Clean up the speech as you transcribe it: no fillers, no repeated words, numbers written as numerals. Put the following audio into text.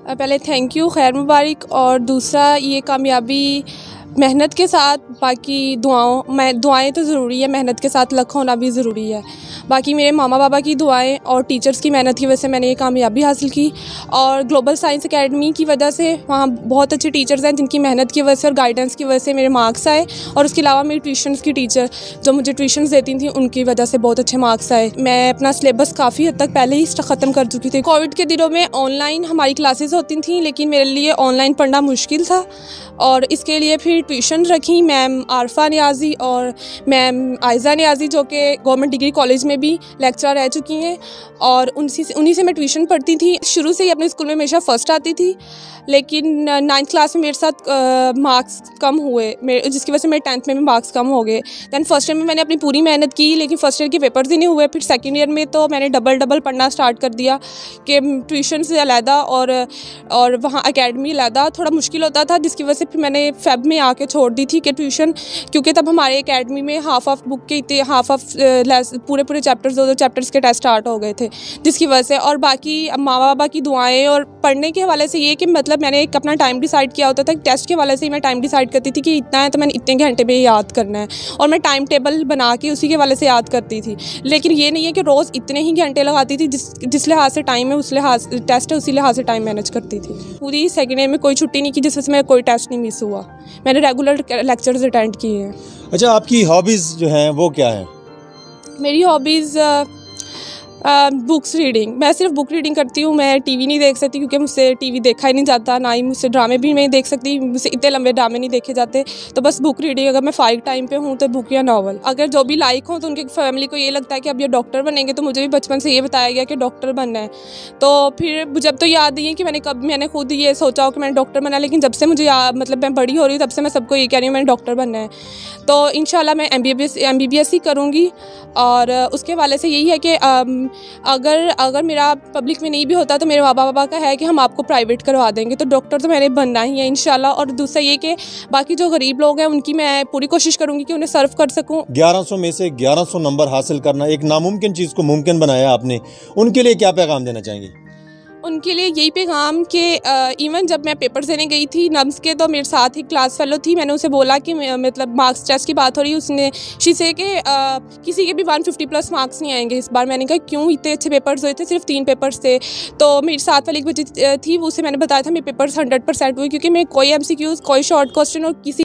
पहले thank you, खैर मुबारक। और दूसरा ये कामयाबी मेहनत के साथ, बाकी दुआएं तो ज़रूरी है, मेहनत के साथ लक होना भी ज़रूरी है। बाकी मेरे मामा बाबा की दुआएं और टीचर्स की मेहनत की वजह से मैंने ये कामयाबी हासिल की। और ग्लोबल साइंस एकेडमी की वजह से वहाँ बहुत अच्छे टीचर्स हैं जिनकी मेहनत की वजह से और गाइडेंस की वजह से मेरे मार्क्स आए। और उसके अलावा मेरी ट्यूशन्स की टीचर जो मुझे ट्यूशन्स देती थी उनकी वजह से बहुत अच्छे मार्क्स आए। मैं अपना सिलेबस काफ़ी हद तक पहले ही ख़त्म कर चुकी थी। कोविड के दिनों में ऑनलाइन हमारी क्लासेस होती थी, लेकिन मेरे लिए ऑनलाइन पढ़ना मुश्किल था और इसके लिए फिर ट्यूशन रखी मैम आरफा नियाज़ी और मैम आयज़ा नियाज़ी, जो कि गवर्नमेंट डिग्री कॉलेज में भी लेक्चरर रह चुकी हैं। और उन्हीं से मैं ट्यूशन पढ़ती थी। शुरू से ही अपने स्कूल में हमेशा फ़र्स्ट आती थी, लेकिन 9th क्लास में मेरे साथ मार्क्स कम हुए, जिसकी वजह से मेरे 10th में भी मार्क्स कम हो गए। दैन फर्स्ट ईयर में मैंने अपनी पूरी मेहनत की, लेकिन फर्स्ट ईयर के पेपर्स ही नहीं हुए। फिर सेकेंड ईयर में तो मैंने डबल पढ़ना स्टार्ट कर दिया कि ट्यूशन से अलहदा और वहाँ एकेडमी अलहदा। थोड़ा मुश्किल होता था, जिसकी वजह से फिर मैंने फेब में आके छोड़ दी थी कि ट्यूशन, क्योंकि तब हमारे एकेडमी में हाफ ऑफ बुक के इतने हाफ ऑफ पूरे चैप्टर्स, दो चैप्टर्स के टेस्ट स्टार्ट हो गए थे, जिसकी वजह से। और बाकी माँ बाबा की दुआएं और पढ़ने के हवाले से ये कि मतलब मैंने एक अपना टाइम डिसाइड किया होता था। टेस्ट के हवाले से ही मैं टाइम डिसाइड करती थी कि इतना है तो मैंने इतने घंटे में याद करना है, और मैं टाइम टेबल बना के उसी के हवाले से याद करती थी। लेकिन ये नहीं है कि रोज़ इतने ही घंटे लगाती थी, जिस लिहाज से टाइम है उस लिहाज टेस्ट है उसी लिहाज से टाइम मैनेज करती थी। पूरी सेकेंड ईयर में कोई छुट्टी नहीं की जिस वजह से मेरा कोई टेस्ट नहीं मिस हुआ। मैंने रेगुलर लेक्चर्स अटेंड किए हैं। अच्छा, आपकी हॉबीज़ जो हैं वो क्या है? मेरी हॉबीज़ बुक्स रीडिंग। मैं सिर्फ बुक रीडिंग करती हूँ। मैं टीवी नहीं देख सकती क्योंकि मुझसे टीवी देखा ही नहीं जाता, ना ही मुझसे ड्रामे भी नहीं देख सकती, मुझसे इतने लंबे ड्रामे नहीं देखे जाते। तो बस बुक रीडिंग, अगर मैं फाइक टाइम पे हूँ तो बुक या नावल। अगर जो भी लाइक हो तो उनकी फैमिली को ये लगता है कि अब ये डॉक्टर बनेंगे, तो मुझे भी बचपन से ये बताया गया कि डॉक्टर बनना है। तो फिर जब तो याद नहीं है कि मैंने खुद ये सोचा हो कि मैंने डॉक्टर बनना है, लेकिन जब से मुझे मतलब मैं बड़ी हो रही हूँ तब से मैं सबको ये कह रही हूँ मैंने डॉक्टर बनना है। तो इंशाल्लाह मैं MBBS ही करूँगी। और उसके वाले से यही है कि अगर मेरा पब्लिक में नहीं भी होता तो मेरे माँ बाबा का है कि हम आपको प्राइवेट करवा देंगे, तो डॉक्टर तो मैंने बनना ही है इंशाल्लाह। और दूसरा ये कि बाकी जो गरीब लोग हैं उनकी मैं पूरी कोशिश करूँगी कि उन्हें सर्व कर सकूँ। 1100 में से 1100 नंबर हासिल करना, एक नामुमकिन चीज़ को मुमकिन बनाया आपने, उनके लिए क्या पैगाम देना चाहेंगे? उनके लिए यही पैगाम कि इवन जब मैं पेपर देने गई थी नम्स के, तो मेरे साथ ही क्लास फेलो थी, मैंने उसे बोला कि मतलब मार्क्स टेस्ट की बात हो रही है, उसने शी के किसी के भी 150+ मार्क्स नहीं आएंगे इस बार। मैंने कहा क्यों, इतने अच्छे पेपर्स हुए थे, सिर्फ 3 पेपर्स थे। तो मेरे साथ वाली एक बच्ची थी, उसे मैंने बताया था मेरे पेपर्स 100% हुए, क्योंकि मैं कोई MCQs, कोई शॉर्ट क्वेश्चन और किसी